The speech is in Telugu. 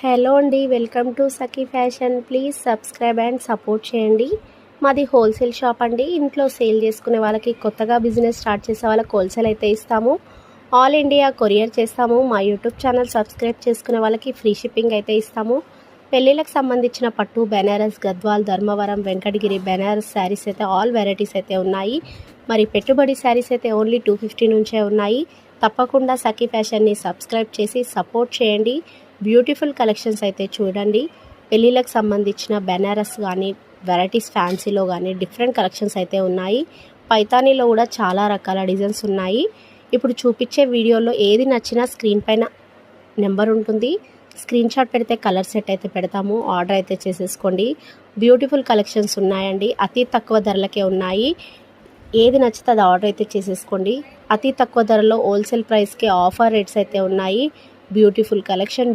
హలో అండి, welcome to Sakhi fashion. Please subscribe and support చేయండి. మాది హోల్సేల్ షాప్ అండి. ఇంట్లో సేల్ చేసుకునే వాళ్ళకి, కొత్తగా బిజినెస్ స్టార్ట్ చేసే వాళ్ళకి హోల్సేల్ అయితే ఇస్తాము. ఆల్ ఇండియా కొరియర్ చేస్తాము. మా యూట్యూబ్ ఛానల్ సబ్స్క్రైబ్ చేసుకునే వాళ్ళకి ఫ్రీ షిప్పింగ్ అయితే ఇస్తాము. పెళ్ళిళ్ళకి సంబంధించిన పట్టు, బెనారస్, గద్వాల్, ధర్మవరం, వెంకటగిరి బెనారస్ శారీస్ అయితే ఆల్ వెరైటీస్ అయితే ఉన్నాయి. మరి పెట్టుబడి శారీస్ అయితే ఓన్లీ 250 నుంచే ఉన్నాయి. తప్పకుండా సఖీ ఫ్యాషన్ని సబ్స్క్రైబ్ చేసి సపోర్ట్ చేయండి. బ్యూటిఫుల్ కలెక్షన్స్ అయితే చూడండి. పెళ్ళిళ్ళకి సంబంధించిన బెనారస్ కానీ, వెరైటీస్ ఫ్యాన్సీలో కానీ డిఫరెంట్ కలెక్షన్స్ అయితే ఉన్నాయి. పైతానీలో కూడా చాలా రకాల డిజైన్స్ ఉన్నాయి. ఇప్పుడు చూపించే వీడియోలో ఏది నచ్చినా స్క్రీన్ పైన నెంబర్ ఉంటుంది. స్క్రీన్ షాట్ పెడితే కలర్ సెట్ అయితే పెడతాము. ఆర్డర్ అయితే చేసేసుకోండి. బ్యూటిఫుల్ కలెక్షన్స్ ఉన్నాయండి. అతి తక్కువ ధరలకే ఉన్నాయి. ఏది నచ్చితే అది ఆర్డర్ అయితే చేసేసుకోండి. అతి తక్కువ ధరలో హోల్సేల్ ప్రైస్కి ఆఫర్ రేట్స్ అయితే ఉన్నాయి. Beautiful collection.